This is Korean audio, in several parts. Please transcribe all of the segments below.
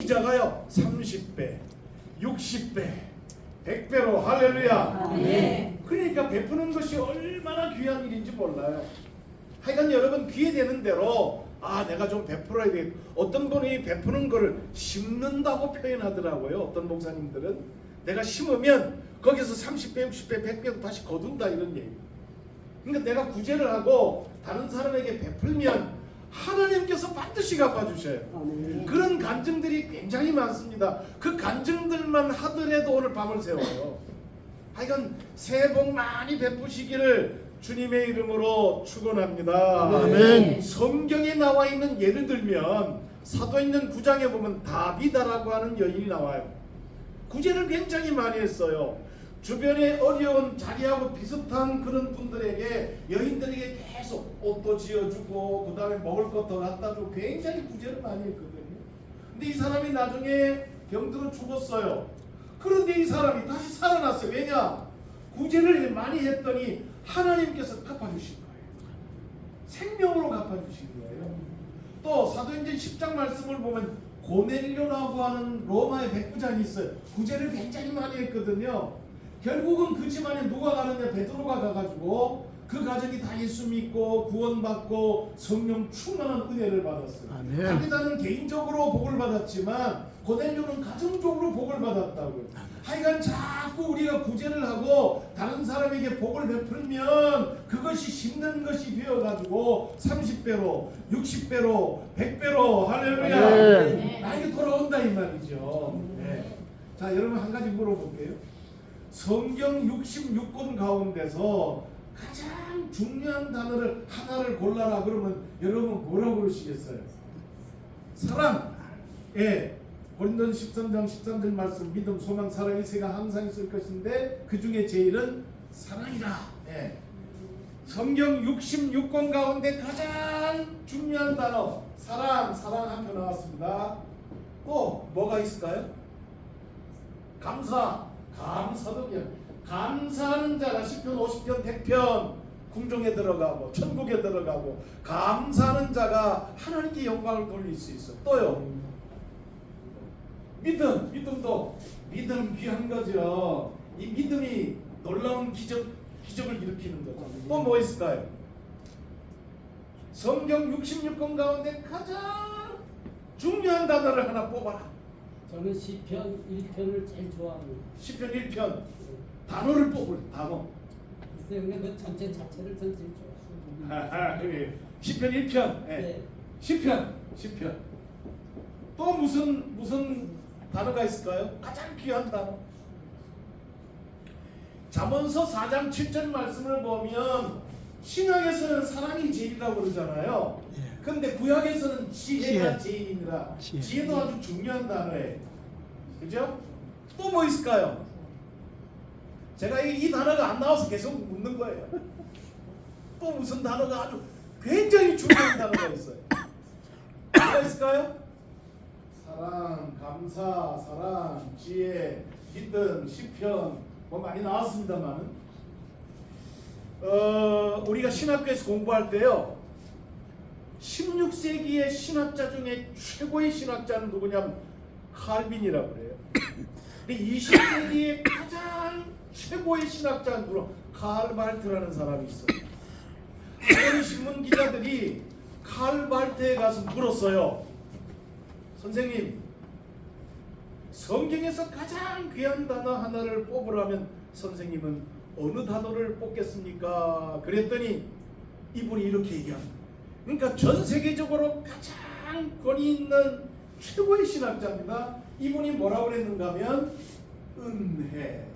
이자가요 30배, 60배, 100배로 할렐루야. 네. 그러니까 베푸는 것이 얼마나 귀한 일인지 몰라요. 하여간 여러분 기회되는 대로 내가 좀 베풀어야 돼. 어떤 분이 베푸는 거를 심는다고 표현하더라고요. 어떤 목사님들은 내가 심으면 거기서 30배, 60배, 100배도 다시 거둔다 이런 얘기. 그러니까 내가 구제를 하고 다른 사람에게 베풀면 하나님께서 반드시 갚아주셔요. 그런 간증들이 굉장히 많습니다. 그 간증들만 하더라도 오늘 밤을 새워요. 하여간 새해 복 많이 베푸시기를 주님의 이름으로 축원합니다. 아멘. 성경에 나와 있는 예를 들면 사도행전 9장에 보면 다비다라고 하는 여인이 나와요. 구제를 굉장히 많이 했어요. 주변에 어려운 자기하고 비슷한 그런 분들에게 여인들에게 계속 옷도 지어주고 그 다음에 먹을 것도 갖다 주고 굉장히 구제를 많이 했거든요. 근데 이 사람이 나중에 병들어 죽었어요. 그런데 이 사람이 다시 살아났어요. 왜냐? 구제를 많이 했더니 하나님께서 갚아주신 거예요. 생명으로 갚아주신 거예요. 또 사도행전 10장 말씀을 보면 고넬료라고 하는 로마의 백부장이 있어요. 구제를 굉장히 많이 했거든요. 결국은 그 집안에 누가 가느냐? 베드로가 가가지고 그 가정이 다 예수 믿고 구원받고 성령 충만한 은혜를 받았어요. 아멘. 다비다는 개인적으로 복을 받았지만 고넬료는 가정적으로 복을 받았다고요. 하여간 자꾸 우리가 구제를 하고 다른 사람에게 복을 베풀면 그것이 심는 것이 되어가지고 30배로 60배로 100배로 할렐루야 네. 나에게 돌아온다 이 말이죠. 네. 자, 여러분 한 가지 물어볼게요. 성경 66권 가운데서 가장 중요한 단어를 하나를 골라라 그러면 여러분 뭐라고 그러시겠어요? 사랑. 예. 고린도서 13장 13절 말씀 믿음, 소망, 사랑 이 세가 항상 있을 것인데 그 중에 제일은 사랑이라. 예. 성경 66권 가운데 가장 중요한 단어 사랑, 사랑 한 표 나왔습니다. 또 뭐가 있을까요? 감사, 감사도 그냥 감사하는 자가 10편, 50편, 100편 궁중에 들어가고 천국에 들어가고 감사하는 자가 하나님께 영광을 돌릴 수 있어. 또요. 믿음, 믿음 귀한 거죠. 이 믿음이 놀라운 기적을 일으키는 거죠. 또 뭐 있을까요? 성경 66권 가운데 가장 중요한 단어를 하나 뽑아라. 저는 시편 1편을 제일 좋아합니다. 시편 1편 단어를 뽑을 단어. 글쎄요, 근데 그 전체 자체를 전 제일 좋아합니다. 시편 1편. 예. 네. 시편. 또 무슨 단어가 있을까요? 가장 귀한 단어. 잠언서 4장 7절 말씀을 보면 신약에서는 사랑이 제일이라고 그러잖아요. 근데 구약에서는 지혜가 제일이니라. 지혜도 아주 중요한 단어예요. 그죠? 또 뭐 있을까요? 제가 이 단어가 안 나와서 계속 묻는 거예요. 또 무슨 단어가 아주 굉장히 중요한 단어가 있어요. 뭐가 있을까요? 사랑, 감사, 사랑, 지혜, 믿음, 시편 뭐 많이 나왔습니다만 우리가 신학교에서 공부할 때요 16세기의 신학자 중에 최고의 신학자는 누구냐면 칼빈이라고 그래요. 근데 20세기의 가장 최고의 신학자는 누구? 칼 발트라는 사람이 있어요. 하버드 신문 기자들이 칼 발트에 가서 물었어요. 선생님, 성경에서 가장 귀한 단어 하나를 뽑으라면 선생님은 어느 단어를 뽑겠습니까? 그랬더니 이분이 이렇게 얘기합니다. 그러니까 전 세계적으로 가장 권위 있는 최고의 신학자입니다. 이분이 뭐라고 그랬는가 하면 은혜.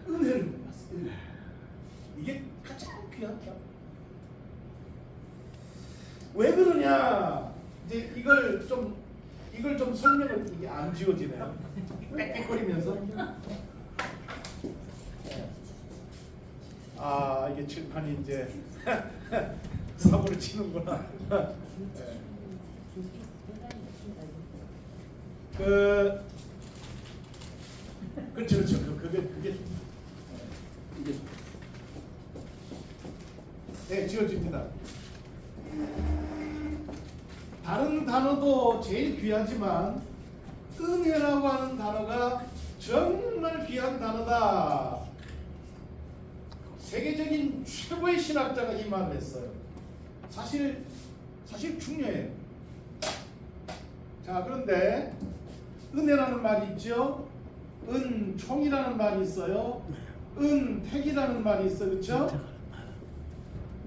은혜를 만났어요. 이게 가장 귀한 단어. 왜 그러냐? 이제 이걸 좀 설명을 이게 안 지워지네요. 빽빽거리면서. 이게 칠판이 이제 사고를 치는구나. 그렇죠. 그게 이게 네 지워집니다. 다른 단어도 제일 귀하지만 은혜라고 하는 단어가 정말 귀한 단어다. 세계적인 최고의 신학자가 이 말을 했어요. 사실 중요해요. 자, 그런데 은혜라는 말이 있죠. 은총이라는 말이 있어요. 은택이라는 말이 있어요. 그렇죠?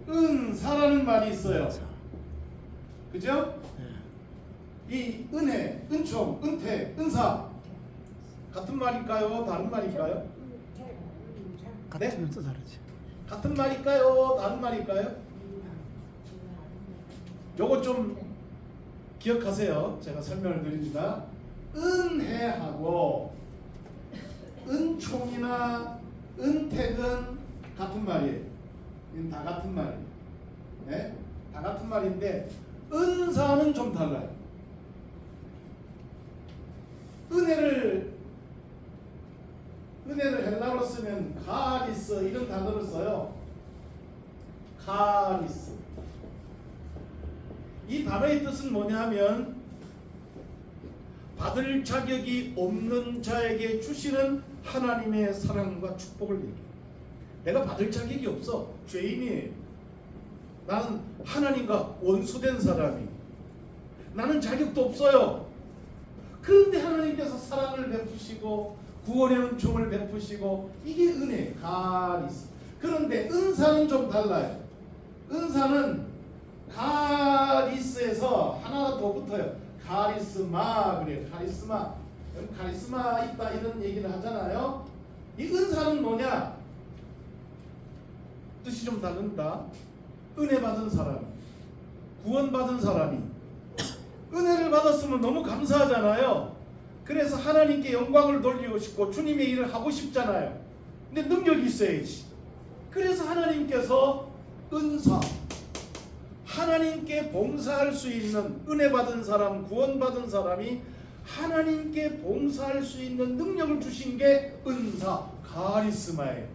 은사라는 말이 있어요. 그죠? 이 은혜, 은총, 은택, 은사 같은 말일까요? 다른 말일까요? 같으면서 다르지. 같은 말일까요? 다른 말일까요? 요거 좀 기억하세요. 제가 설명을 드립니다. 은혜하고 은총이나 은택은 같은 말이에요. 이건 다 같은 말이에요. 네? 다 같은 말인데 은사는 좀 달라요. 은혜를 헬라어로 쓰면 카리스 이런 단어를 써요. 카리스. 이 단어의 뜻은 뭐냐 하면 받을 자격이 없는 자에게 주시는 하나님의 사랑과 축복을 얘기해요. 내가 받을 자격이 없어. 죄인이에요. 나는 하나님과 원수된 사람이. 나는 자격도 없어요. 그런데 하나님께서 사랑을 베푸시고 구원의 은총을 베푸시고 이게 은혜, 카리스. 그런데 은사는 좀 달라요. 은사는 카리스에서 하나가 더 붙어요. 카리스마 그래요. 카리스마. 카리스마 있다 이런 얘기를 하잖아요. 이 은사는 뭐냐? 뜻이 좀 다릅니다. 은혜 받은 사람, 구원 받은 사람이 은혜를 받았으면 너무 감사하잖아요. 그래서 하나님께 영광을 돌리고 싶고 주님의 일을 하고 싶잖아요. 근데 능력이 있어야지. 그래서 하나님께서 은사, 하나님께 봉사할 수 있는 은혜 받은 사람, 구원 받은 사람이 하나님께 봉사할 수 있는 능력을 주신 게 은사, 카리스마예요.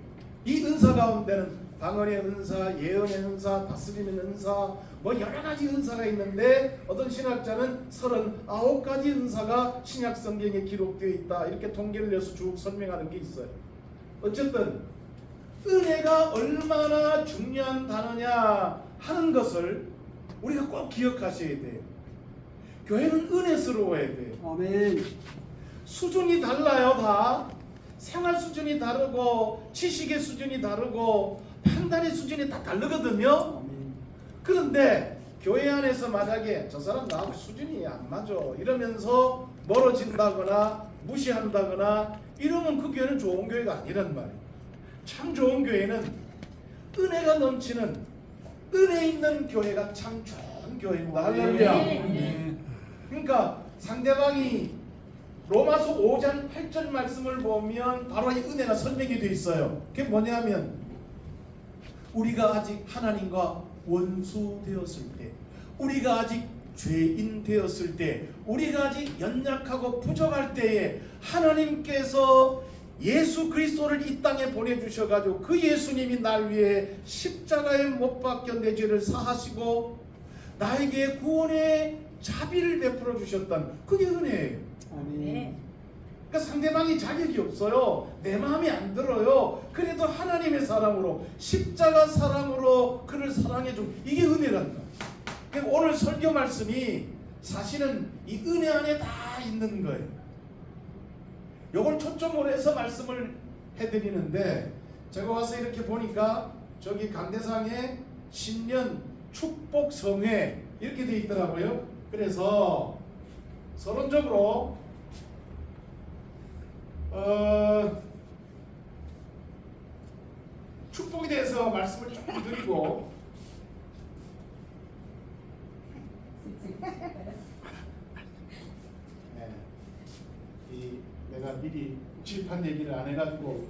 이 은사 가운데는 방언의 은사, 예언의 은사, 다스리는 은사, 뭐 여러 가지 은사가 있는데 어떤 신학자는 39가지 은사가 신약 성경에 기록되어 있다. 이렇게 통계를 내서 쭉 설명하는 게 있어요. 어쨌든 은혜가 얼마나 중요한 단어냐 하는 것을 우리가 꼭 기억하셔야 돼요. 교회는 은혜스러워야 돼요. 아멘. 수준이 달라요. 다 생활 수준이 다르고 지식의 수준이 다르고 판단의 수준이 다 다르거든요. 아멘. 그런데 교회 안에서 만약에 저 사람 나하고 수준이 안 맞아 이러면서 멀어진다거나 무시한다거나 이러면 그 교회는 좋은 교회가 아니란 말이에요. 참 좋은 교회는 은혜가 넘치는 은혜 있는 교회가 참 좋은 교회입니다. 할렐루야. 아멘. 그러니까 상대방이 로마서 5장 8절 말씀을 보면 바로 이 은혜가 설명이 되어 있어요. 그게 뭐냐면 우리가 아직 하나님과 원수 되었을 때, 우리가 아직 죄인 되었을 때, 우리가 아직 연약하고 부족할 때에 하나님께서 예수 그리스도를 이 땅에 보내주셔가지고 그 예수님이 날 위해 십자가에 못 박혀 내 죄를 사하시고 나에게 구원의 자비를 베풀어 주셨던 그게 은혜예요. 아멘. 그러니까 상대방이 자격이 없어요. 내 마음에 안 들어요. 그래도 하나님의 사랑으로 십자가 사랑으로 그를 사랑해준 이게 은혜란다. 그러니까 오늘 설교 말씀이 사실은 이 은혜 안에 다 있는 거예요. 이걸 초점으로 해서 말씀을 해드리는데 제가 와서 이렇게 보니까 저기 강대상에 신년 축복 성회 이렇게 돼 있더라고요. 그래서 서론적으로 축복에 대해서 말씀을 조금 드리고 네. 내가 미리 칠판 얘기를 안 해가지고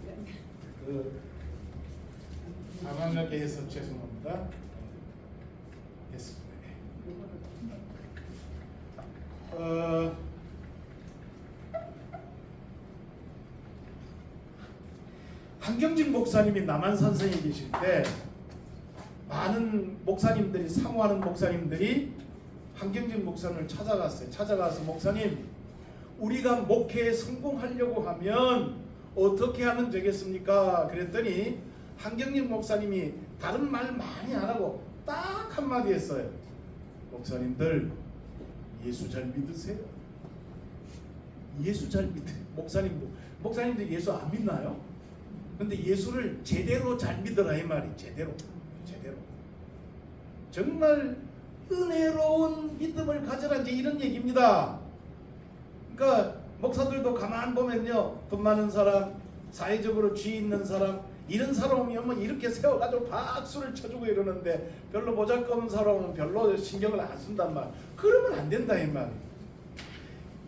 당황하게 해서 죄송합니다. 됐습니다. 한경직 목사님이 남한산성에 계실 때 많은 목사님들이 사모하는 목사님들이 한경진 목사님을 찾아갔어요. 찾아가서 목사님, 우리가 목회에 성공하려고 하면 어떻게 하면 되겠습니까? 그랬더니 한경진 목사님이 다른 말 많이 안 하고 딱 한마디 했어요. 목사님들 예수 잘 믿으세요. 예수 잘 믿으세요. 목사님도 예수 안 믿나요? 근데 예수를 제대로 잘 믿어라 이 말이. 제대로 정말 은혜로운 믿음을 가져라 이제 이런 얘기입니다. 그러니까 목사들도 가만 보면요, 돈 많은 사람, 사회적으로 지위 있는 사람, 이런 사람 오면 이렇게 세워가지고 박수를 쳐주고 이러는데 별로 보잘것없는 사람 오면 별로 신경을 안 쓴단 말. 그러면 안 된다 이 말.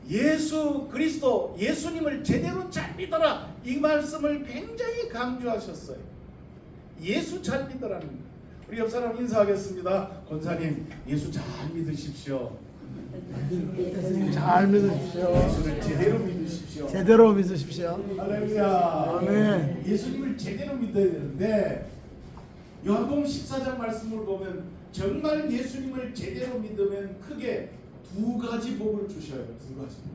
예수 그리스도, 예수님을 제대로 잘 믿어라, 이 말씀을 굉장히 강조하셨어요. 예수 잘 믿으라는 거예요. 우리 옆 사람 인사하겠습니다. 권사님, 예수 잘 믿으십시오. 잘 믿으십시오. 예수를 제대로 믿으십시오. 제대로 믿으십시오. 할렐루야. 아멘. 예수님을 제대로 믿어야 되는데 요한복음 14장 말씀을 보면 정말 예수님을 제대로 믿으면 크게 두 가지 복을 주셔요. 두 가지 복.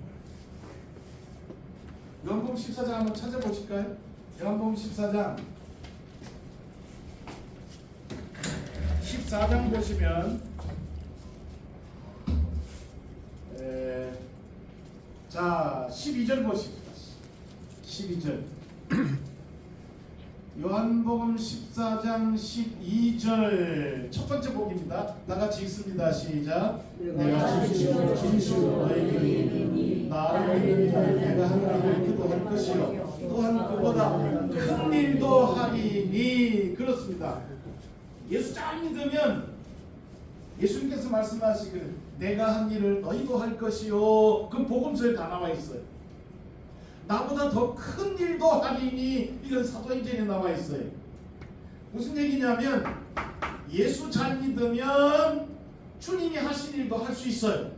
요한복음 14장 한번 찾아보실까요? 요한복음 14장 보시면 자 12절 보십니다. 12절 요한복음 14장 12절 첫 번째 복입니다. 다 같이 읽습니다. 시작. 내가 진실로 너에게 이르노니 나를 믿는 자는 내가 하는 일을 그도 할 것이요 또한 그보다 큰 일도 하리니. 그렇습니다. 예수 잘 믿으면 예수님께서 말씀하시기를 내가 한 일을 너희도 할 것이요, 그 복음서에 다 나와 있어요. 나보다 더 큰 일도 하리니, 이건 사도행전에 나와 있어요. 무슨 얘기냐면 예수 잘 믿으면 주님이 하신 일도 할 수 있어요.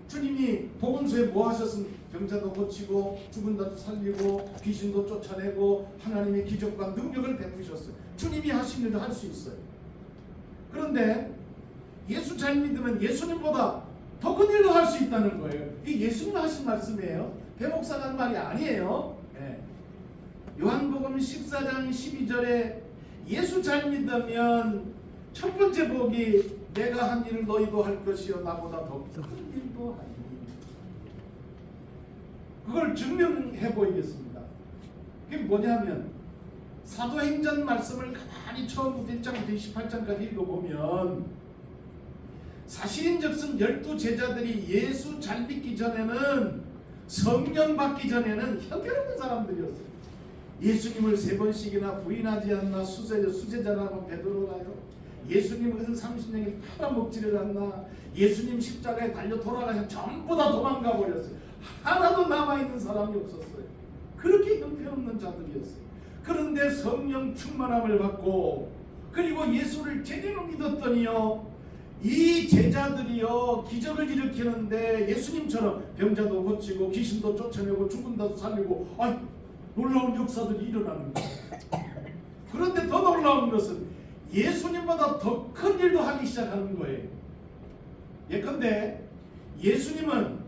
주님이 복음서에 뭐 하셨습니까? 병자도 고치고 죽은 자도 살리고 귀신도 쫓아내고 하나님의 기적과 능력을 베푸셨어요. 주님이 하신 일도 할 수 있어요. 그런데 예수 잘 믿으면 예수님보다 더 큰 일도 할 수 있다는 거예요. 이게 예수님 하신 말씀이에요. 배목사가 한 말이 아니에요. 네. 요한복음 14장 12절에 예수 잘 믿으면 첫 번째 복이 내가 한 일을 너희도 할 것이요 나보다 더 큰 일도 하리니. 그걸 증명해 보이겠습니다. 그게 뭐냐면 사도행전 말씀을 가만히 처음부터 1장부터 28장까지 읽어보면 사실인즉슨 12제자들이 예수 잘 믿기 전에는, 성령 받기 전에는 형편없는 사람들이었어요. 예수님을 3번씩이나 부인하지 않나, 수제자라고 베드로가요. 예수님 은 30년을 팔아먹지를 않나, 예수님 십자가에 달려 돌아가셔 전부 다 도망가 버렸어요. 하나도 남아있는 사람이 없었어요. 그렇게 형편없는 자들이었어요. 그런데 성령 충만함을 받고 그리고 예수를 제대로 믿었더니요, 이 제자들이요 기적을 일으키는데 예수님처럼 병자도 고치고 귀신도 쫓아내고 죽은 자도 살리고 놀라운 역사들이 일어나는 거예요. 그런데 더 놀라운 것은 예수님보다 더 큰 일도 하기 시작하는 거예요. 예컨대 예수님은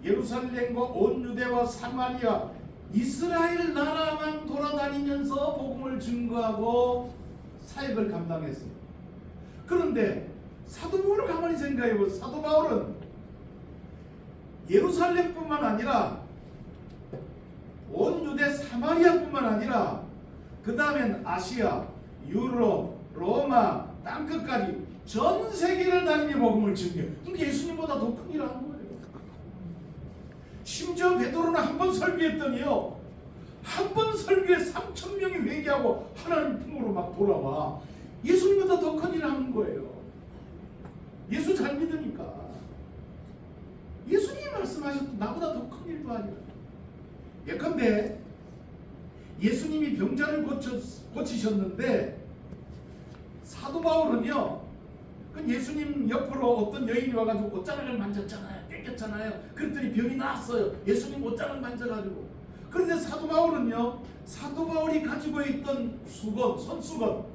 예루살렘과 온 유대와 사마리아 이스라엘 나라만 돌아다니면서 복음을 증거하고 사역을 감당했어요. 그런데 사도 바울을 가만히 생각해보세요. 사도 바울은 예루살렘뿐만 아니라 온 유대 사마리아뿐만 아니라 그 다음엔 아시아, 유럽, 로마 땅끝까지 전 세계를 다니며 복음을 증거해요. 근데 예수님보다 더 큰 일을 한 거예요. 심지어 베드로는 한 번 설교했더니요, 한 번 설교에 3,000명이 회개하고 하나님 품으로 막 돌아와. 예수님보다 더 큰 일을 하는 거예요. 예수 잘 믿으니까. 예수님이 말씀하셨던 나보다 더 큰 일도 아니라. 예컨대 예수님이 병자를 고치셨는데 사도 바울은요, 그 예수님 옆으로 어떤 여인이 와가지고 옷자락을 만졌잖아요. 땡겼잖아요. 그랬더니 병이 나았어요. 예수님 옷자락 만져가지고. 그런데 사도 바울은요, 사도 바울이 가지고 있던 수건, 손수건,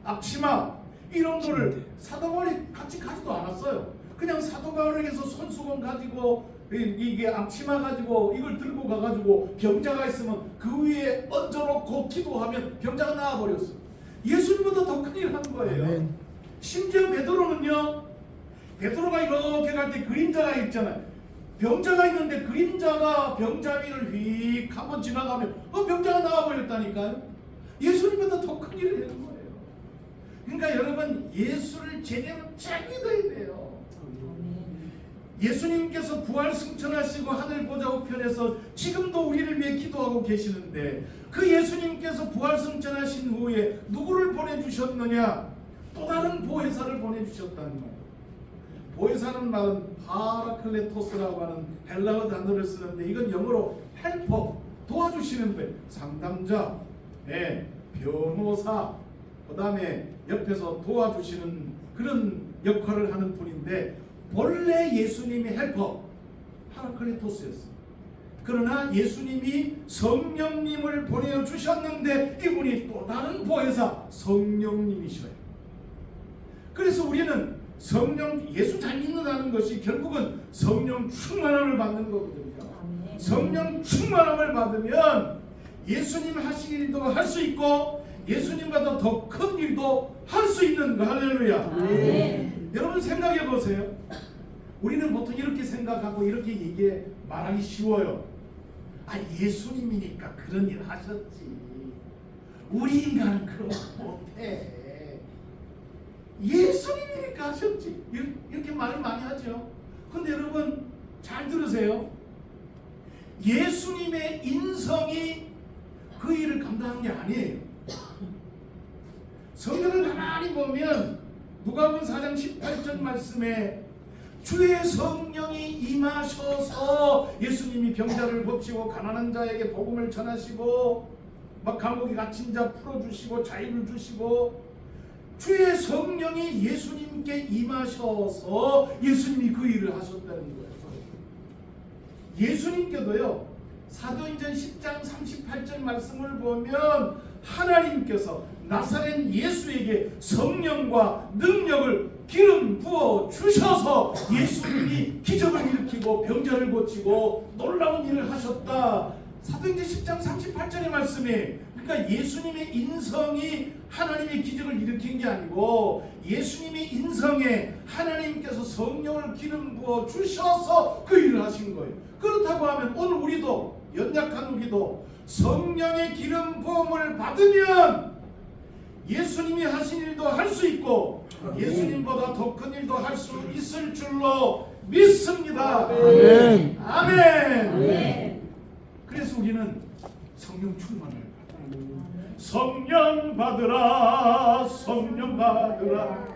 앞치마, 이런 거를 사도 바울이 같이 가지도 않았어요. 그냥 사도 바울에게서 손수건 가지고 이게 앞치마 가지고 이걸 들고 가가지고 병자가 있으면 그 위에 얹어놓고 기도하면 병자가 나아버렸어요. 예수님보다 더 큰일 한 거예요. 아멘. 심지어 베드로는요, 베드로가 이렇게 갈 때 그림자가 있잖아요. 병자가 있는데 그림자가 병자 위를 휙 한번 지나가면 병자가 나와버렸다니까요. 예수님보다 더 큰 일을 하는 거예요. 그러니까 여러분, 예수를 제대로 잘 믿어야 돼요. 예수님께서 부활 승천하시고 하늘 보좌 우편에서 지금도 우리를 위해 기도하고 계시는데, 그 예수님께서 부활 승천하신 후에 누구를 보내주셨느냐? 또 다른 보혜사를 보내주셨다는 거예요. 보혜사는 말은 파라클레토스라고 하는 헬라어 단어를 쓰는데, 이건 영어로 헬퍼, 도와주시는 분, 상담자, 변호사, 그 다음에 옆에서 도와주시는 그런 역할을 하는 분인데, 본래 예수님이 헬퍼 파라클레토스였어요. 그러나 예수님이 성령님을 보내주셨는데 이분이 또 다른 보혜사 성령님이셔요. 그래서 우리는 성령, 예수 잘 믿는다는 것이 결국은 성령 충만함을 받는 거거든요. 성령 충만함을 받으면 예수님 하신 일도 할 수 있고 예수님보다 더 큰 일도 할 수 있는 거. 할렐루야. 여러분 생각해 보세요. 우리는 보통 이렇게 생각하고 이렇게 얘기해 말하기 쉬워요. 예수님이니까 그런 일 하셨지. 우리 인간은 그런 거 못해. 예수님이니까 하셨지. 이렇게 말을 많이 하죠. 근데 여러분 잘 들으세요. 예수님의 인성이 그 일을 감당한 게 아니에요. 성경을 가만히 보면 누가복음 4장 18절 말씀에 주의 성령이 임하셔서 예수님이 병자를 고치고 가난한 자에게 복음을 전하시고 막 감옥에 갇힌 자 풀어주시고 자유를 주시고, 주의 성령이 예수님께 임하셔서 예수님이 그 일을 하셨다는 거예요. 예수님께도요, 사도행전 10장 38절 말씀을 보면 하나님께서 나사렛 예수에게 성령과 능력을 기름 부어 주셔서 예수님이 기적을 일으키고 병자를 고치고 놀라운 일을 하셨다. 사도행전 10장 38절의 말씀에, 그러니까 예수님의 인성이 하나님의 기적을 일으킨 게 아니고 예수님의 인성에 하나님께서 성령을 기름 부어 주셔서 그 일을 하신 거예요. 그렇다고 하면 오늘 우리도, 연약한 우리도 성령의 기름 부음을 받으면 예수님이 하신 일도 할 수 있고 예수님보다 더 큰 일도 할 수 있을 줄로 믿습니다. 아멘. 아멘. 아멘. 그래서 우리는 성령 충만을 받아요. 성령 받으라, 성령 받으라.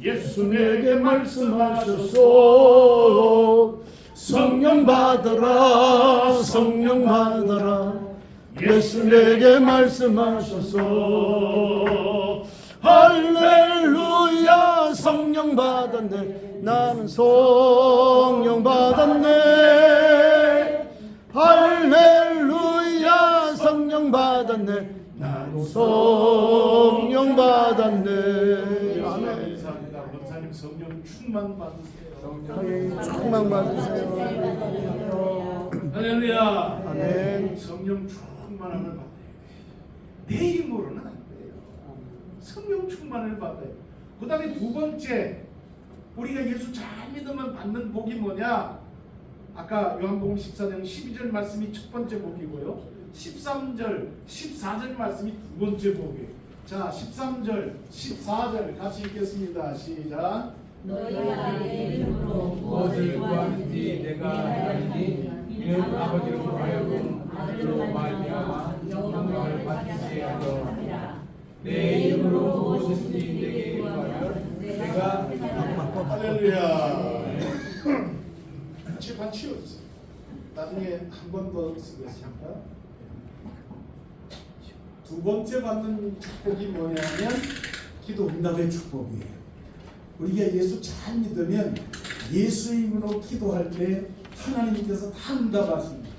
예수 내게 말씀하셨소. 성령 받으라, 성령 받으라. 예수 내게 말씀하셨소. 할렐루야. 성령 받았네. 나는 성령 받았네. 할렐루야. 성령 받았네. 나는 성령 받았네. 아멘. 감사합니다. 권사님 성령 충만 받으세요. 충만 받으세요. 할렐루야. 아멘. 성령 충만함을 받아야 돼. 내 힘으로는 안 돼요. 성령 충만을 받아요. 그 다음에 두 번째, 우리가 예수 잘 믿으면 받는 복이 뭐냐? 아까 요한복음 14장 12절 말씀이 첫 번째 복이고요, 13절, 14절 말씀이 두 번째 복이에요. 자, 13절, 14절 같이 읽겠습니다. 시작. 너희가 내 이름으로 무엇을 구하든지 내가 하리니 이는 아버지로 하여금 아들로 말미암아 영광을 받으시게 하려 함이라. 내 이름으로 무엇이든지 내게 구하면 내가 할렐루야. 칠판 치워주세요. 나중에 한 번 더 쓰겠습니다. 두 번째 받는 축복이 뭐냐면 기도 응답의 축복이에요. 우리가 예수 잘 믿으면 예수 이름으로 기도할 때 하나님께서 다 응답하십니다.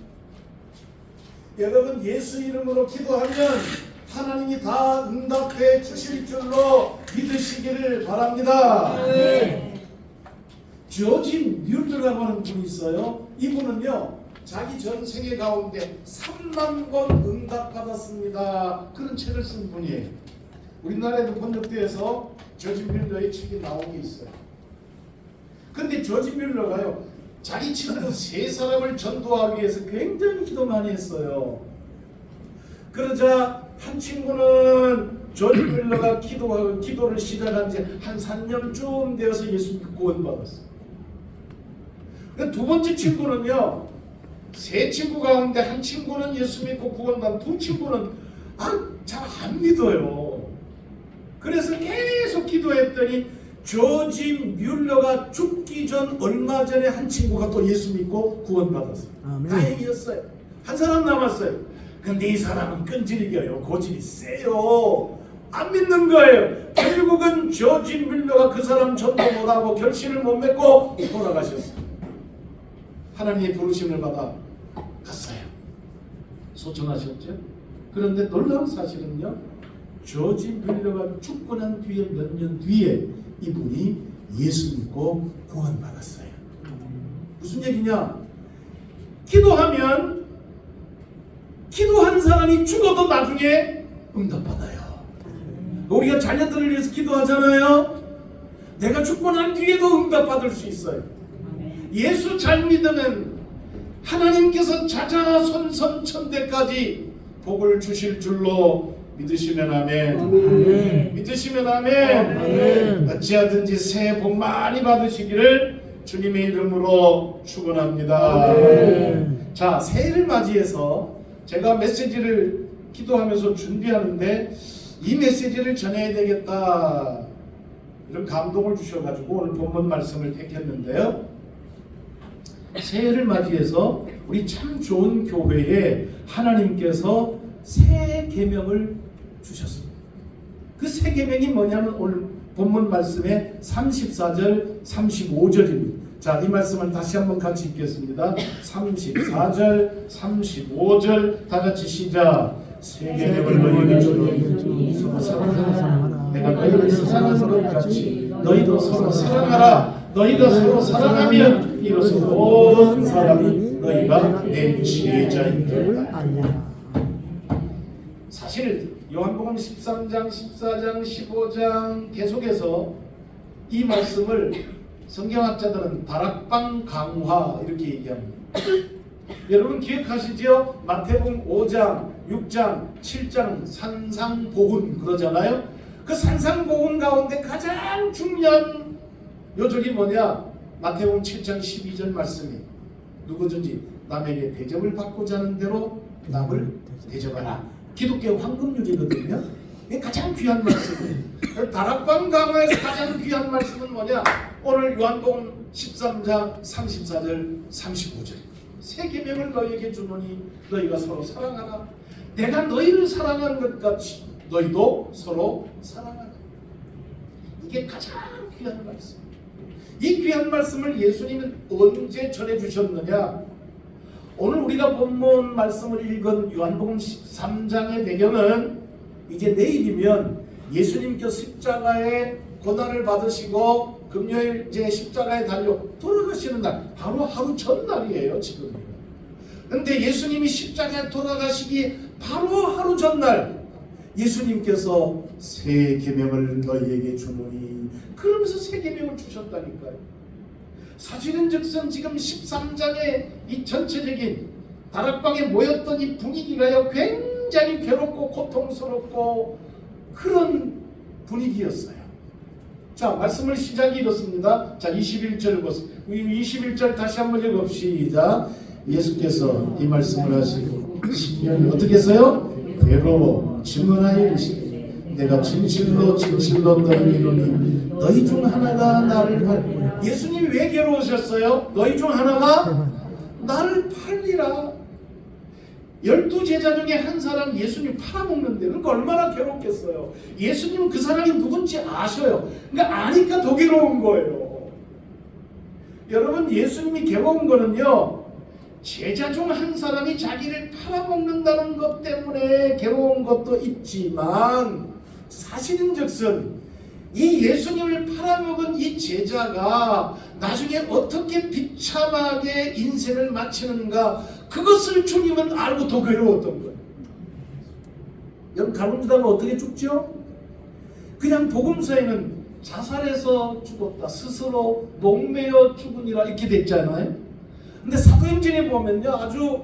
여러분, 예수 이름으로 기도하면 하나님이 다 응답해 주실 줄로 믿으시기를 바랍니다. 조지 뮬러라고 하는 분이 있어요. 이분은요 자기 전생애 가운데 3만 권 응답받았습니다. 그런 책을 쓴 분이에요. 우리나라에도 번역되어서 조지 뮬러의 책이 나온 게 있어요. 근데 조지 뮬러가요 자기 친구 3사람을 전도하기 위해서 굉장히 기도 많이 했어요. 그러자 한 친구는 조지 뮬러가 기도를 시작한 지 한 3년쯤 되어서 예수 믿고 구원받았어요. 두 번째 친구는요 3친구 가운데 한 친구는 예수 믿고 구원받은 2친구는 잘 안 믿어요. 그래서 계속 기도했더니 조지 뮬러가 죽기 전 얼마 전에 한 친구가 또 예수 믿고 구원받았어요. 아멘. 다행이었어요. 한 사람 남았어요. 근데 이 사람은 끈질겨요. 고집이 세요. 안 믿는 거예요. 결국은 조지 뮬러가 그 사람 전도 못하고 결실을 못 맺고 돌아가셨어요. 하나님의 부르심을 받아 갔어요. 소천하셨죠? 그런데 놀라운 사실은요 조지 뮬러가 죽고 난 뒤에 몇 년 뒤에 이분이 예수 믿고 구원받았어요. 무슨 얘기냐? 기도하면 기도한 사람이 죽어도 나중에 응답받아요. 우리가 자녀들을 위해서 기도하잖아요. 내가 죽고 난 뒤에도 응답받을 수 있어요. 예수 잘 믿으면 하나님께서 자자손손천대까지 복을 주실 줄로 믿으시면 아멘. 아멘. 믿으시면 아멘. 아멘. 어찌하든지 새해 복 많이 받으시기를 주님의 이름으로 축원합니다. 아멘. 자, 새해를 맞이해서 제가 메시지를 기도하면서 준비하는데 이 메시지를 전해야 되겠다 이런 감동을 주셔가지고 오늘 본문 말씀을 택했는데요. 새해를 맞이해서 우리 참 좋은 교회에 하나님께서 새 계명을 주셨습니다. 그 새 계명이 뭐냐면 오늘 본문 말씀의 34절 35절입니다. 자, 이 말씀을 다시 한번 같이 읽겠습니다. 34절 35절 다 같이 시작. 새 계명을 너희에게 주노니 서로 사랑하라. 내가 너희를 사랑하는 것 같이 너희도 서로 사랑하라. 너희가 서로 사랑하면 이로써 모든 사람이 너희가 내 지혜자인 줄 알리라. 사실 요한복음 13장, 14장, 15장 계속해서 이 말씀을 성경학자들은 다락방 강화 이렇게 얘기합니다. 여러분 기억하시죠? 마태복음 5장, 6장, 7장 산상복음 그러잖아요. 그 산상복음 가운데 가장 중요한 요절이 뭐냐? 마태복음 7장 12절 말씀이 누구든지 남에게 대접을 받고자 하는 대로 남을 대접하라. 기독교 황금유제거든요. 이게 가장 귀한 말씀이에요. 다락방 강화에서 가장 귀한 말씀은 뭐냐? 오늘 요한복음 13장 34절 35절 새 계명을 너희에게 주노니 너희가 서로 사랑하라. 내가 너희를 사랑한 것 같이 너희도 서로 사랑하라. 이게 가장 귀한 말씀. 이 귀한 말씀을 예수님은 언제 전해주셨느냐? 오늘 우리가 본문 말씀을 읽은 요한복음 13장의 배경은 이제 내일이면 예수님께서 십자가에 고난을 받으시고 금요일 이제 십자가에 달려 돌아가시는 날, 바로 하루 전날이에요 지금. 그런데 예수님이 십자가에 돌아가시기 바로 하루 전날 예수님께서 새 계명을 너희에게 주노니 그러면서 새 계명을 주셨다니까요. 사실은즉슨 지금 13장의 이 전체적인 다락방에 모였던 이 분위기가요 굉장히 괴롭고 고통스럽고 그런 분위기였어요. 자, 말씀을 시작이 이렇습니다. 자, 21절 보세요. 21절 다시 한번 읽읍시다. 예수께서 이 말씀을 하시고 신령이 어떻게 해서요? 괴로워 증언하여 이르시되 내가 진실로 진실로 너희를 이루니 너희 중 하나가 나를 팔리라. 예수님이 왜 괴로우셨어요? 너희 중 하나가 나를 팔리라. 12제자 중에 한 사람 예수님 팔아먹는데 그러니까 얼마나 괴롭겠어요. 예수님은 그 사람이 누군지 아셔요. 그러니까 아니까 더 괴로운 거예요. 여러분 예수님이 괴로운 거는요 제자 중 한 사람이 자기를 팔아먹는다는 것 때문에 괴로운 것도 있지만 사실은즉슨 이 예수님을 팔아먹은 이 제자가 나중에 어떻게 비참하게 인생을 마치는가, 그것을 주님은 알고 더 괴로웠던 거예요. 여러분, 갈렙유다가 어떻게 죽죠? 그냥 복음서에는 자살해서 죽었다, 스스로 목매어 죽으니라 이렇게 됐잖아요. 근데 사도행전에 보면요, 아주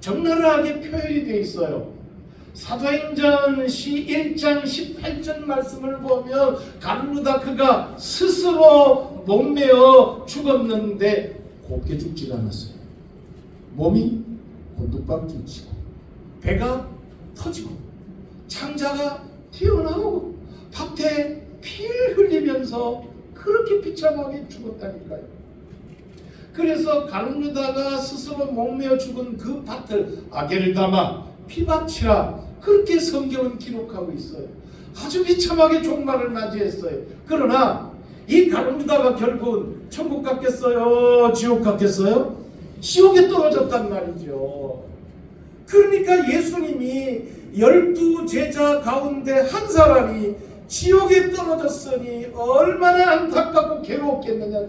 적나라하게 표현이 되어 있어요. 사도행전 1장 18절 말씀을 보면 갈렙유다 그가 스스로 목매어 죽었는데 곱게 죽지 않았어요. 몸이 곤두박질 치고 배가 터지고 창자가 튀어나오고 밭에 피를 흘리면서 그렇게 비참하게 죽었다니까요. 그래서 갈렙유다가 스스로 목매어 죽은 그 밭을 아겔다마 피밭이라 그렇게 성경은 기록하고 있어요. 아주 비참하게 종말을 맞이했어요. 그러나 이 갈렙유다가 결국은 천국 갔겠어요? 지옥 갔겠어요? 지옥에 떨어졌단 말이죠. 그러니까 예수님이 12 제자 가운데 한 사람이 지옥에 떨어졌으니 얼마나 안타깝고 괴롭겠느냐.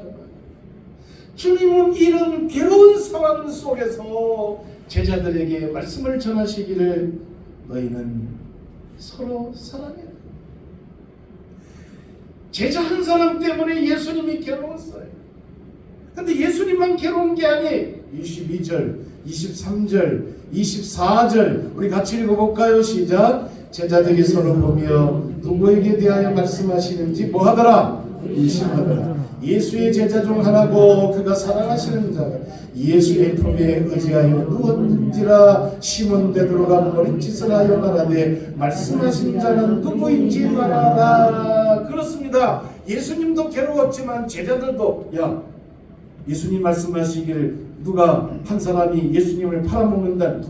주님은 이런 괴로운 상황 속에서 제자들에게 말씀을 전하시기를 너희는 서로 사랑해라. 제자 한 사람 때문에 예수님이 괴로웠어요. 근데 예수님만 괴로운 게 아니에요. 22절, 23절, 24절 우리 같이 읽어볼까요? 시작. 제자들이 서로 보며 누구에게 대하여 말씀하시는지 뭐하더라? 의심하더라. 예수의 제자 중 하나고 그가 사랑하시는 자가 예수의 품에 의지하여 누웠는지라. 시몬 베드로가 머리짓을 하여 말하되 말씀하신 자는 누구인지 말하라. 그렇습니다. 예수님도 괴로웠지만 제자들도 야, 예수님 말씀하시길 누가 한 사람이 예수님을 팔아먹는다.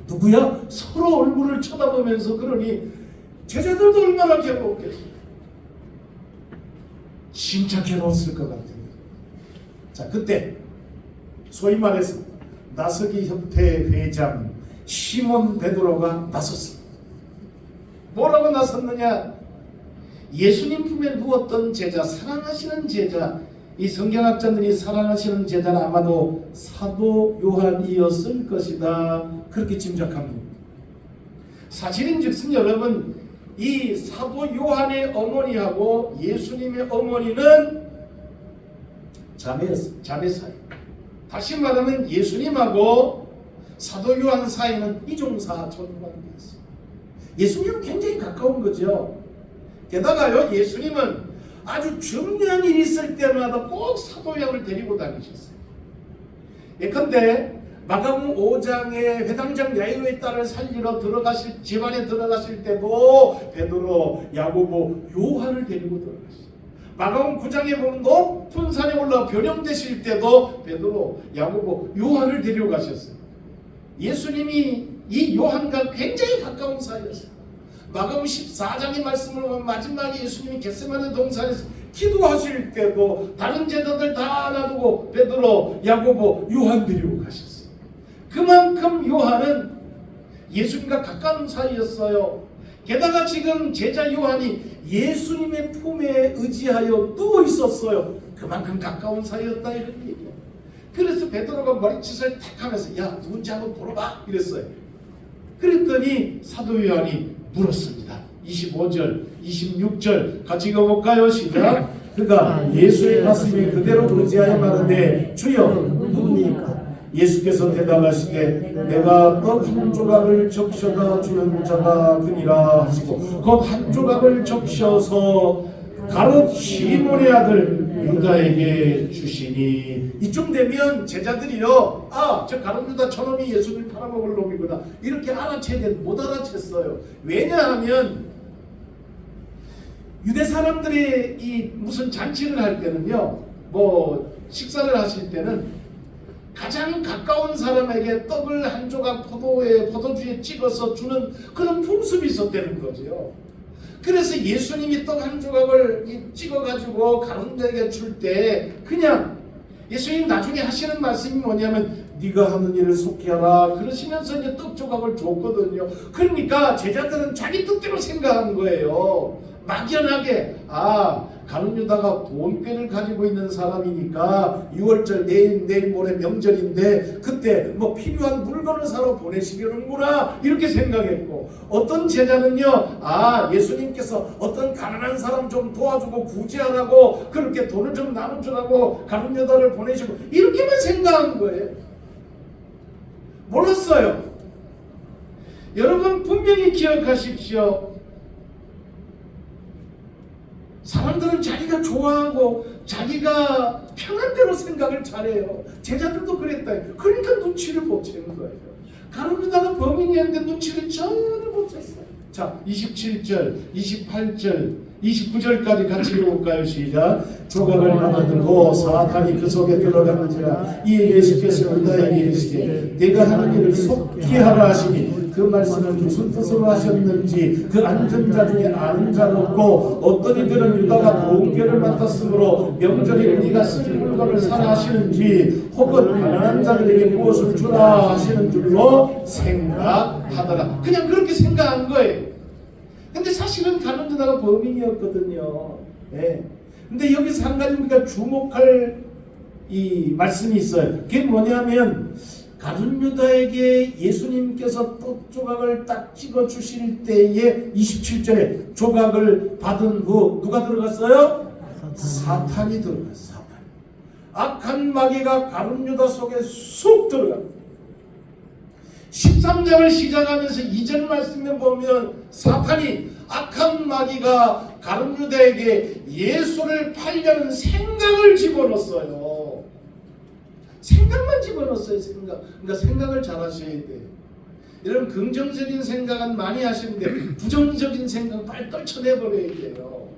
누구야? 서로 얼굴을 쳐다보면서 그러니 제자들도 얼마나 괴로웠겠어요. 진짜 괴로웠을 것 같아요. 자, 그때 소위 말해서 나서기 협회 회장 시몬 베드로가 나섰습니다. 뭐라고 나섰느냐? 예수님 품에 누웠던 제자, 사랑하시는 제자, 이 성경학자들이 사랑하시는 제자는 아마도 사도 요한이었을 것이다, 그렇게 짐작합니다. 사실인즉슨 여러분, 이 사도 요한의 어머니하고 예수님의 어머니는 자매였어요. 자매 사이. 다시 말하면 예수님하고 사도 요한 사이는 이종사 전관계였어요. 예수님은 굉장히 가까운 거죠. 게다가요, 예수님은 아주 중요한 일이 있을 때마다 꼭 사도 요한을 데리고 다니셨어요. 예컨대 마가복음 5장에 회당장 야이로의 딸을 살리러 들어가실, 집안에 들어가실 때도 베드로, 야고보, 요한을 데리고 들어가셨어요. 마가복음 9장에 보면 높은 산에 올라 변형되실 때도 베드로, 야고보, 요한을 데려가셨어요. 예수님이 이 요한과 굉장히 가까운 사이였어요. 마가복음 14장의 말씀을 보면 마지막에 예수님이 겟세마네 동산에서 기도하실 때도 다른 제자들 다 놔두고 베드로, 야고보, 요한 데리고 가셨어요. 그만큼 요한은 예수님과 가까운 사이였어요. 게다가 지금 제자 요한이 예수님의 품에 의지하여 누워 있었어요. 그만큼 가까운 사이였다, 이런 얘기예요. 그래서 베드로가 머리짓을 탁 하면서 야, 누군지 한번 물어봐 이랬어요. 그랬더니 사도 요한이 물었습니다. 25절, 26절 같이 읽어볼까요? 시작. 그가 예수의 가슴에 그대로 의지하여 말하되 주여 누구니까? 예수께서 대답하시되 내가 떡 한 조각을 적셔다 주는 자가 그니라 하시고 곧 한 조각을 적셔서 가룟 시몬의 아들 유다에게 주시니. 이쯤 되면 제자들이요, 아, 저 가룟 유다 저놈이 예수를 팔아먹을 놈이구나, 이렇게 알아채야 되는데 못 알아챘어요. 왜냐하면 유대 사람들이 이 무슨 잔치를 할 때는요, 뭐 식사를 하실 때는 가장 가까운 사람에게 떡을 한 조각 포도주에 찍어서 주는 그런 풍습이 있었다는 거죠. 그래서 예수님이 떡 한 조각을 찍어가지고 가룟유다에게 줄 때 그냥 예수님 나중에 하시는 말씀이 뭐냐면 네가 하는 일을 속히 하라 그러시면서 이제 떡 조각을 줬거든요. 그러니까 제자들은 자기 뜻대로 생각한 거예요. 막연하게 가룟 유다가 돈꾀를 가지고 있는 사람이니까 6월절 내일 모레 명절인데 그때 뭐 필요한 물건을 사러 보내시려는구나 이렇게 생각했고, 어떤 제자는요 예수님께서 어떤 가난한 사람 좀 도와주고 구제하라고 그렇게 돈을 좀 나눠주라고 가룟 유다를 보내시고 이렇게만 생각한 거예요. 몰랐어요. 여러분 분명히 기억하십시오. 사람들은 자기가 좋아하고 자기가 편한 대로 생각을 잘해요. 제자들도 그랬다. 그러니까 눈치를 못 채는 거예요. 가룟 유다가 범인이었는데 눈치를 전혀 못 챘어요. 자, 27절, 28절, 29절까지 같이 읽어볼까요? 시작. 조각을 받아들고 사탄이 그 속에 들어가는지라 이에 예수께서 유다에게 이르시되 네가 하는 일을 속히 하라 하시니, 그 말씀을 무슨 뜻으로 하셨는지 그 앉은 자 중에 아는 자는 없고, 어떤 이들은 유다가 돈꾀를 맡았으므로 명절에 네가 쓸 물건을 사라 하시는지 혹은 가난한 자들에게 무엇을 주라 하시는 줄로 생각하더라. 그냥 그렇게 생각한 거예요. 근데 사실은 가룟 유다가 범인이었거든요. 네. 근데 여기서 한 가지 우리가 주목할 이 말씀이 있어요. 그게 뭐냐면 가룟 유다에게 예수님께서 떡 조각을 딱 찍어 주실 때에 27절에 조각을 받은 후 누가 들어갔어요? 사탄이 들어갔어요. 사탄. 악한 마귀가 가룟 유다 속에 쑥 들어갑니다. 13장을 시작하면서 이전 말씀에 보면 사탄이, 악한 마귀가 가룟 유다에게 예수를 팔려는 생각을 집어넣었어요. 생각만 집어넣었어요. 생각. 그러니까 생각을 잘 하셔야 돼요. 여러분 긍정적인 생각은 많이 하시는데 부정적인 생각은 빨리 떨쳐내버려야 돼요.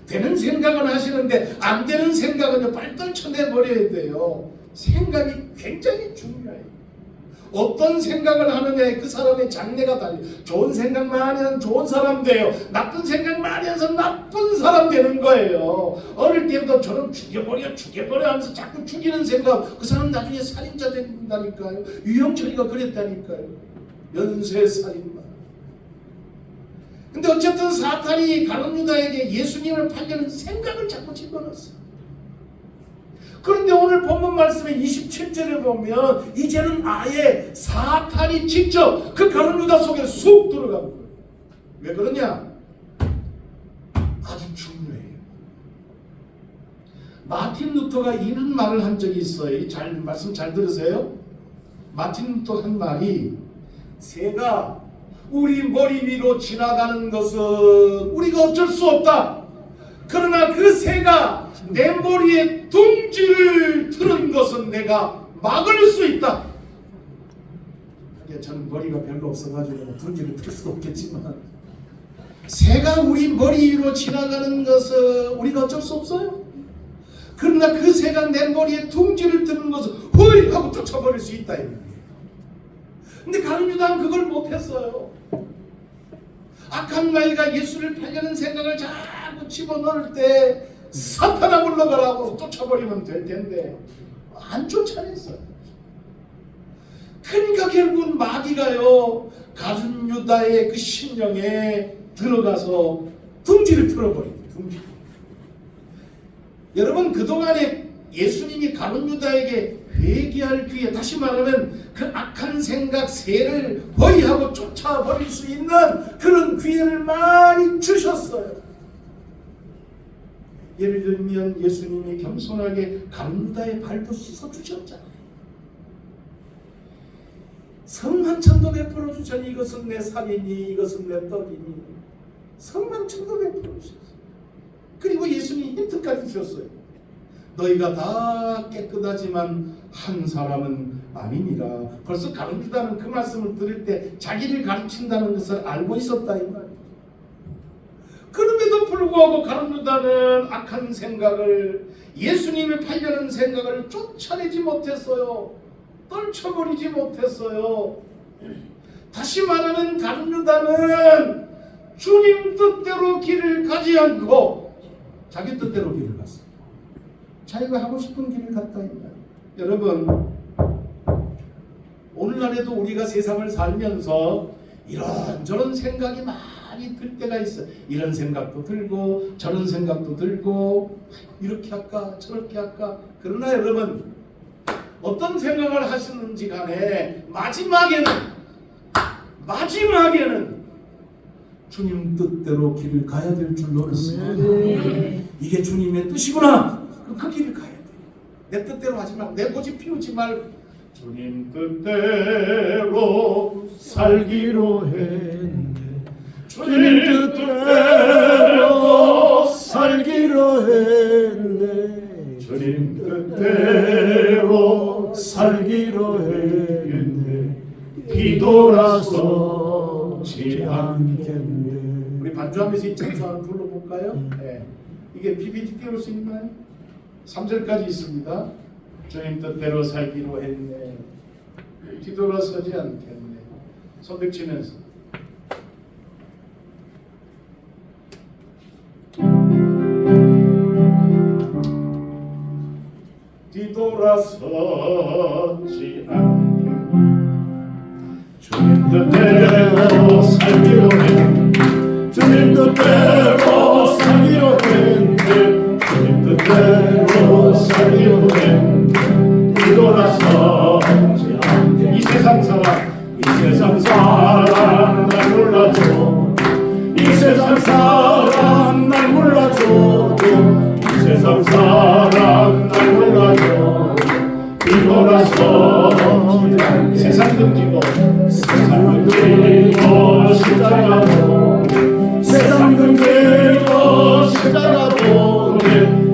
되는 생각은 하시는데 안 되는 생각은 빨리 떨쳐내버려야 돼요. 생각이 굉장히 중요해요. 어떤 생각을 하느냐에 그 사람의 장래가 달려. 좋은 생각 많이 하면 좋은 사람 돼요. 나쁜 생각 많이 해서 나쁜 사람 되는 거예요. 어릴 때부터 저는 죽여버려 하면서 자꾸 죽이는 생각, 그 사람 나중에 살인자 된다니까요. 유영철이가 그랬다니까요. 연쇄살인마. 근데 어쨌든 사탄이 가룟 유다에게 예수님을 팔려는 생각을 자꾸 집어넣었어요. 그런데 오늘 본문 말씀의 27절에 보면 이제는 아예 사탄이 직접 그 가룟 유다 속에 쑥 들어간 거예요. 왜 그러냐? 아주 중요해요. 마틴 루터가 이런 말을 한 적이 있어요. 말씀 잘 들으세요. 마틴 루터 한 말이, 새가 우리 머리 위로 지나가는 것은 우리가 어쩔 수 없다. 그러나 그 새가 내 머리에 둥지를 트는 것은 내가 막을 수 있다. 저는 머리가 별로 없어가지고 둥지를 틀 수도 없겠지만, 새가 우리 머리 위로 지나가는 것은 우리가 어쩔 수 없어요. 그러나 그 새가 내 머리에 둥지를 트는 것은 허이 하고 쫓아버릴 수 있다. 근데 가룟 유다는 그걸 못했어요. 악한 마귀가 예수를 팔려는 생각을 자꾸 집어넣을 때 사탄아 물러가라고 쫓아버리면 될 텐데 안 쫓아냈어요. 그러니까 결국은 마귀가요 가룟 유다의 그 심령에 들어가서 둥지를 틀어버립니다. 둥지. 여러분 그동안에 예수님이 가룟 유다에게 회개할 기회, 다시 말하면 그 악한 생각 새를 허위하고 쫓아버릴 수 있는 그런 기회를 많이 주셨어요. 예를 들면 예수님이 겸손하게 가룟 유다의 발도 씻어주셨잖아요. 성만찬도 베풀어 주셨니, 이것은 내 살이니 이것은 내 떡이니, 성만찬도 베풀어 주셨어요. 그리고 예수님이 힌트까지 주셨어요. 너희가 다 깨끗하지만 한 사람은 아니니라. 벌써 가룟 유다는 그 말씀을 들을 때 자기를 가르친다는 것을 알고 있었다 이 말이에요. 그럼에도 불구하고 가룟 유다는 악한 생각을, 예수님을 팔려는 생각을 쫓아내지 못했어요. 떨쳐버리지 못했어요. 다시 말하면 가룟 유다는 주님 뜻대로 길을 가지 않고 자기 뜻대로 길을 갔어요. 자기가 하고 싶은 길을 갔다 이 말이에요. 여러분 오늘날에도 우리가 세상을 살면서 이런저런 생각이 많이 생각이 들 때가 있어. 이런 생각도 들고 저런 생각도 들고 이렇게 할까 저렇게 할까. 그러나 여러분 어떤 생각을 하시는지 간에 마지막에는 주님 뜻대로 길을 가야 될 줄로 믿습니다. 이게 주님의 뜻이구나. 그 길을 가야 돼. 내 뜻대로 하지 말고 내 고집 피우지 말고 주님 뜻대로 살기로 했네. 주님 뜻대로 살기로 했네. 주님 뜻대로 살기로 했네. 뒤돌아서지 않겠네. 우리 반주하면서 이 찬송 한번 불러볼까요? 네. 이게 PPT 띄울 수 있나요? 3절까지 있습니다. 주님 뜻대로 살기로 했네. 뒤돌아서지 않겠네. 손뼉 치면서 뒤돌아서지 않겠네. 주님 뜻대로 살기로 했네. 주님 뜻대로 살기로 했네. 주님 뜻대로 살기로 했네. 뒤돌아서지 않게. 이 세상 사람 날 몰라줘. 이 세상 사람 날 몰라줘. 이 세상 사람 날 몰라줘. 뒤돌아서지 않게. 세상 등지고 십자가도 세상 등지고 십자가도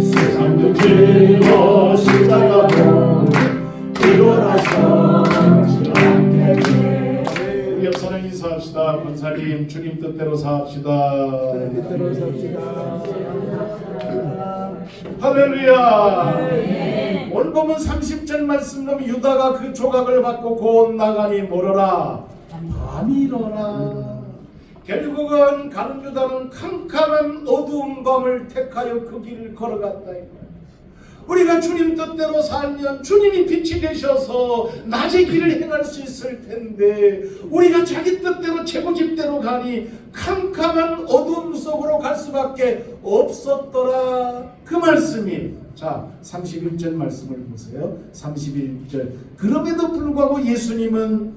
세상 등지고 십자가도 뒤돌아서지 않겠네. 우리 옆사람 인사합시다. 권사님 주님 뜻대로 사합시다. 뜻대로 삽시다. 할렐루야. 오늘 보면 30절 말씀 보면 유다가 그 조각을 받고 곧 나가니 뭐라라? 밤이 이러라. 결국은 가는 유다는 캄캄한 어두운 밤을 택하여 그 길을 걸어갔다. 우리가 주님 뜻대로 살면 주님이 빛이 되셔서 낮의 길을 행할 수 있을 텐데 우리가 자기 뜻대로 제 고집대로 가니 캄캄한 어둠 속으로 갈 수밖에 없었더라. 그 말씀이 자 31절 말씀을 보세요. 31절 그럼에도 불구하고 예수님은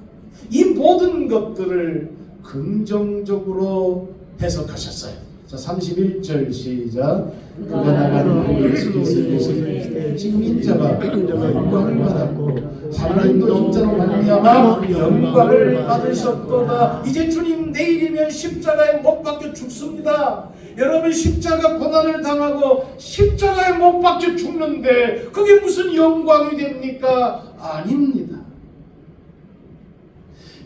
이 모든 것들을 긍정적으로 해석하셨어요. 자 31절 시작. 그가 나가는 예수께서 이르시되 지금 인자가 영광을 받았고 하나님도 인자로 말미암아 영광을 받으셨도다. 이제 주님 내일이면 십자가에 못 박혀 죽습니다. 여러분 십자가 고난을 당하고 십자가에 못 박혀 죽는데 그게 무슨 영광이 됩니까? 아닙니다.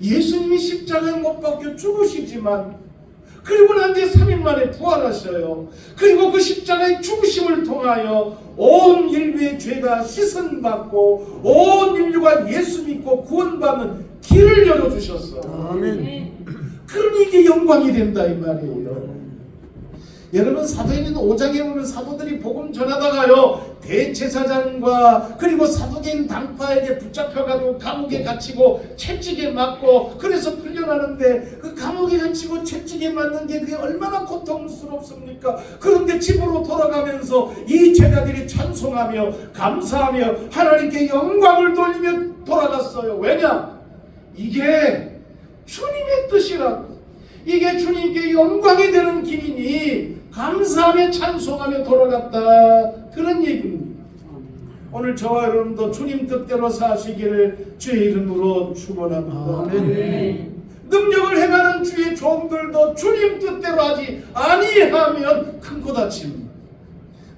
예수님이 십자가에 못 박혀 죽으시지만 그리고 난 뒤에 3일 만에 부활하셔요. 그리고 그 십자가의 죽으심을 통하여 온 인류의 죄가 씻음받고 온 인류가 예수 믿고 구원받는 길을 열어주셨어요. 아멘. 그러니 이게 영광이 된다 이 말이에요. 여러분 사도행전 5장에 보면 사도들이 복음 전하다가요 대제사장과 그리고 사도계인 당파에게 붙잡혀가지고 감옥에 갇히고 채찍에 맞고 그래서 풀려나는데 그 감옥에 갇히고 채찍에 맞는 게 그게 얼마나 고통스럽습니까? 그런데 집으로 돌아가면서 이 제자들이 찬송하며 감사하며 하나님께 영광을 돌리며 돌아갔어요. 왜냐? 이게 주님의 뜻이라고. 이게 주님께 영광이 되는 길이니 감사하며 찬송하며 돌아갔다. 그런 얘기입니다. 오늘 저와 여러분도 주님 뜻대로 사시기를 주의 이름으로 축원합니다. 아멘. 능력을 행하는 주의 종들도 주님 뜻대로 하지 아니하면 큰 코 다칩니다.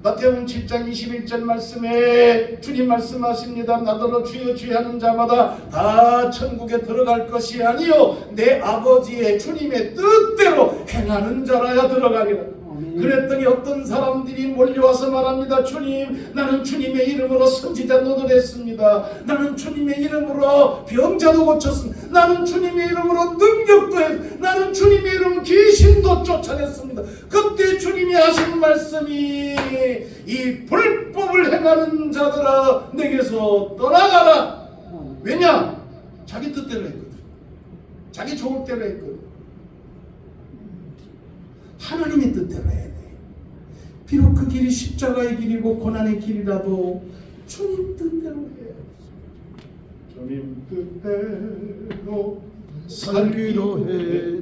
마태복음 7장 21절 말씀에 주님 말씀하십니다. 나더러 주여 주여 하는 자마다 다 천국에 들어갈 것이 아니요 내 아버지의 주님의 뜻대로 행하는 자라야 들어가리라. 그랬더니 어떤 사람들이 몰려와서 말합니다. 주님, 나는 주님의 이름으로 선지자 노릇했습니다. 나는 주님의 이름으로 병자도 고쳤습니다. 나는 주님의 이름으로 능력도 했습니다. 나는 주님의 이름으로 귀신도 쫓아냈습니다. 그때 주님이 하신 말씀이 이 불법을 행하는 자들아 내게서 떠나가라. 왜냐? 자기 뜻대로 했거든. 자기 좋을 대로 했거든. 하나님의 뜻대로 해야 돼. 비록 그 길이 십자가의 길이고 고난의 길이라도 주님 뜻대로 해야 돼. 주님 뜻대로 살기로 해